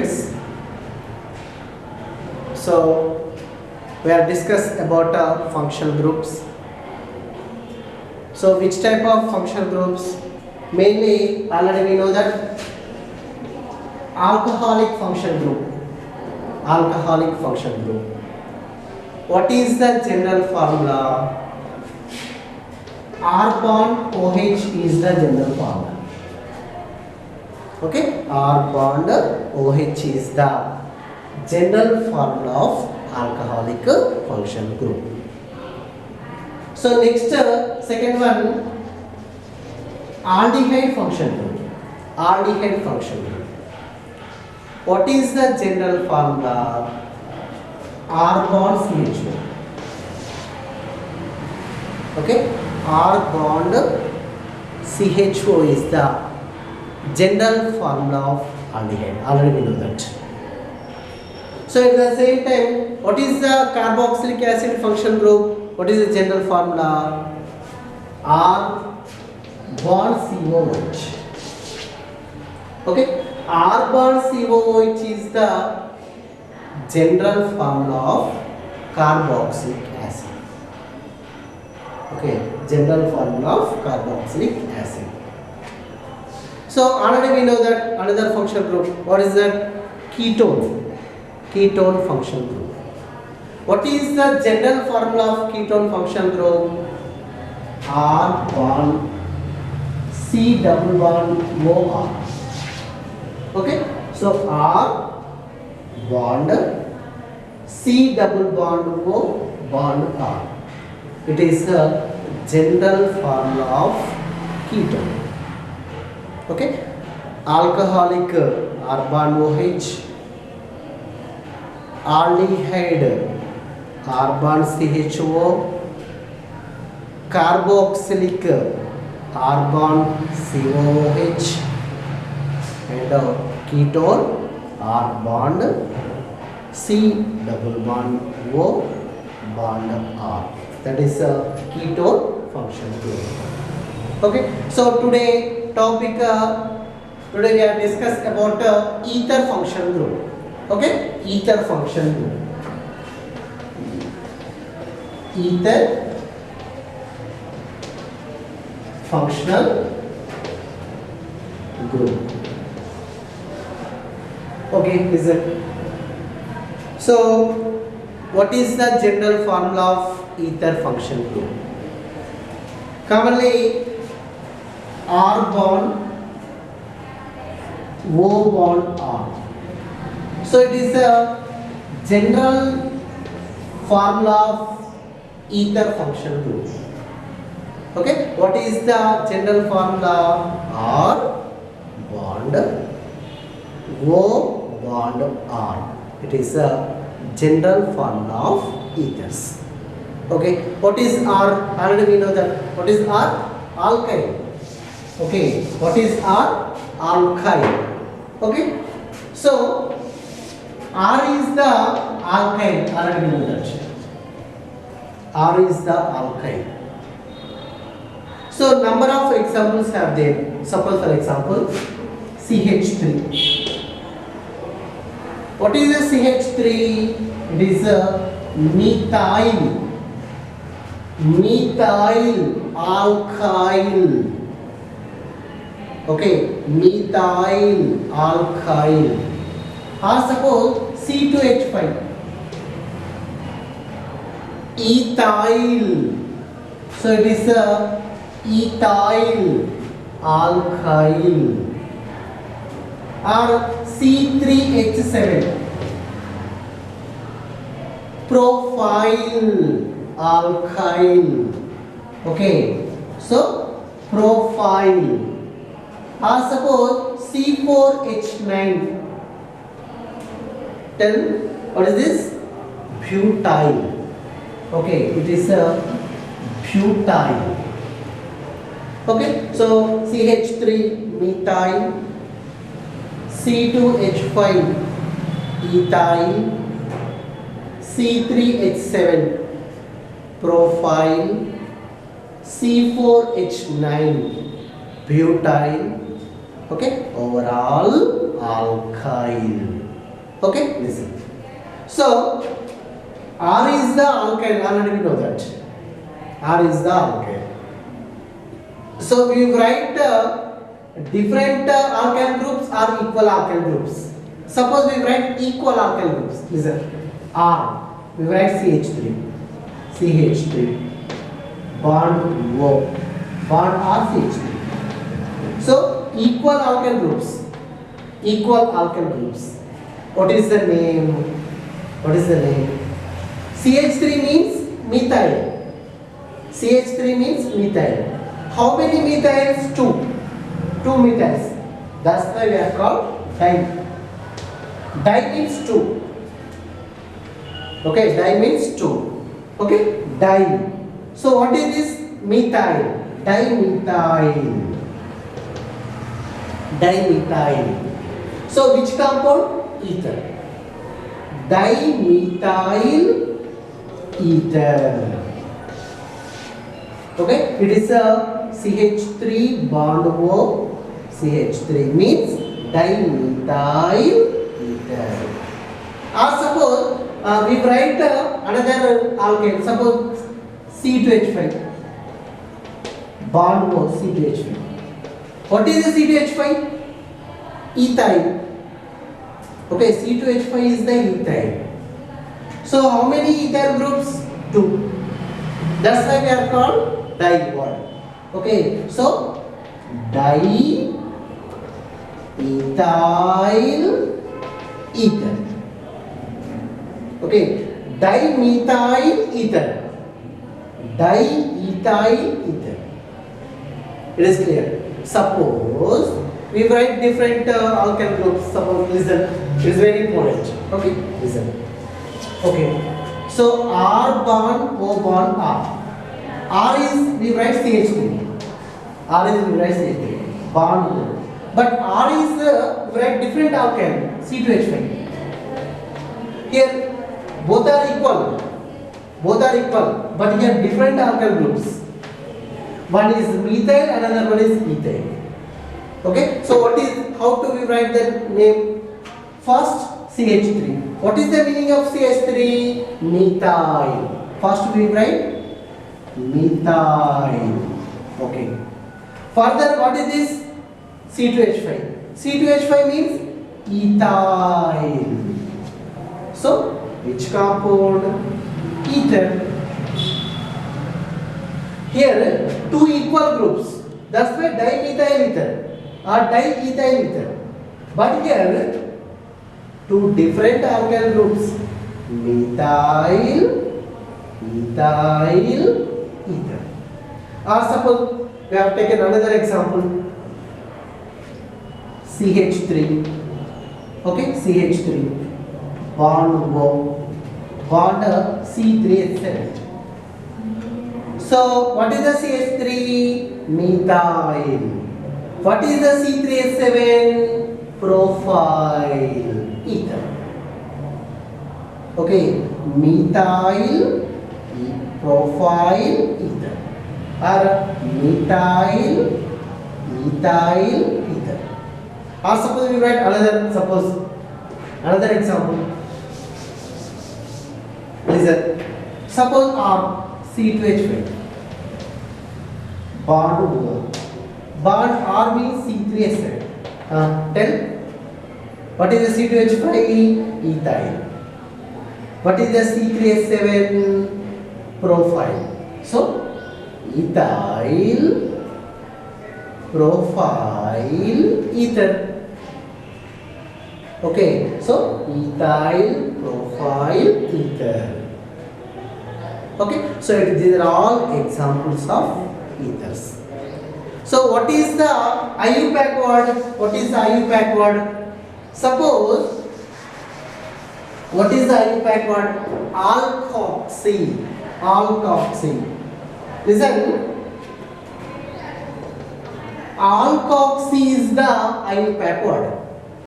students. So we are discuss about functional groups. So which type of functional groups? Mainly already we know that alcoholic function group. Alcoholic function group. What is the general formula? R bond OH is the general formula. Okay, R bond OH is the general formula of alcoholic function group. So next second one, aldehyde function group. Aldehyde function group. What is the general formula? R bond CHO. Okay, R bond CHO is the general formula of aldehyde. Already we know that. So at the same time, what is the carboxylic acid function group? What is the general formula? R bond COOH. Okay, R bond COOH is the general formula of carboxylic acid. Okay, general formula of carboxylic acid. So already we know that another functional group. What is that? Ketone. Ketone function group. What is the general formula of ketone function group? R bond C double bond OR. Okay, so R bond C double bond O bond R. It is the general formula of ketone. Okay, alcoholic R bond OH, aldehyde R bond CHO, carboxylic R bond COOH, and ketone R bond C double bond O bond R. That is a ketone function group. Okay, so today topic today we are discuss about ether function group. Okay, ether function group. Ether functional group. Okay, is it? So, what is the general formula of ether function group? Commonly, R bond O bond R. So it is a general formula of ether function group. Okay, what is the general formula? R bond O bond R. It is a general formula of ethers. Okay, what is R? Already we know that. What is R? Alkyl. Okay, what is R? Alkyl. Okay, so R is the alkyl. Already we know that. R is the alkyl. So number of examples have there. Suppose for example, CH3. What is a CH3? It is a methyl. Methyl alkyl. Okay, methyl alkyl. Or suppose C2H5. Ethyl. So it is a ethyl alkyl. Or C3H7. Propyl alkyl. Okay, so propyl. Or suppose C4H9. Tell what is this? Butyl. Okay, it is a butyl. Okay, so CH3 methyl, C2H5 ethyl, C3H7 propyl, C4H9 butyl. Okay, overall alkyl. Okay, listen. So R is the alkyl. Already we know that R is the alkyl. So we write different alkyl groups or equal alkyl groups. Suppose we write equal alkyl groups. Listen, R we write CH3 bond O bond R CH3. So equal alkyl groups. What is the name? CH3 means methyl. How many methyls? Two methyls. That's why we are called di. Di means two. Okay, di means two. Okay, di. So what is this? Methyl. Dimethyl. So which compound? Ether. Dimethyl ether. Okay, it is a CH3 bond O. CH3 means dimethyl ether. Or suppose we write another alkane. Suppose C2H5 bond O C2H5. What is the C2H5? Ethyl. Okay, C2H5 is the ethyl. So how many ethyl groups? Two. That's why we are called dibond. Okay, so diethyl ether. Okay, dimethyl ether. It is clear. Suppose we write different alkyl groups. Suppose, listen, it is very important. Okay, listen. Okay, so R bond O bond R. R is we write CH3. Bond O. But R is we write different alkyl C2H5. Here both are equal, but here different alkyl groups. One is methyl, another one is ethyl. Okay, so how do we write the name? First CH3. What is the meaning of CH3? Methyl. First we write methyl. Okay. Further, what is this? C2H5. C2H5 means ethyl. So which compound? Ether. Here two equal groups. That's why dimethyl ether or diethyl ether. But here two different alkyl groups. Methyl ether. Or suppose we have taken another example. CH3. Okay, CH3 bond O bond C3H7. So what is the CH3? Methyl. What is the C3H7? Propyl ether. Okay, methyl propyl ether or methyl ether. Or suppose we write another example. Listen. Suppose R C2H5 bond O. Bond R means C3H7. Tell what is the C2H5? Ethyl. What is the C3H7? Propyl. So ethyl propyl ether. Okay, so ethyl propyl ether. Okay, so these are all examples of ethers. So what is the IUPAC word? Suppose, what is the IUPAC word? Alkoxy. Listen, alkoxy is the IUPAC word.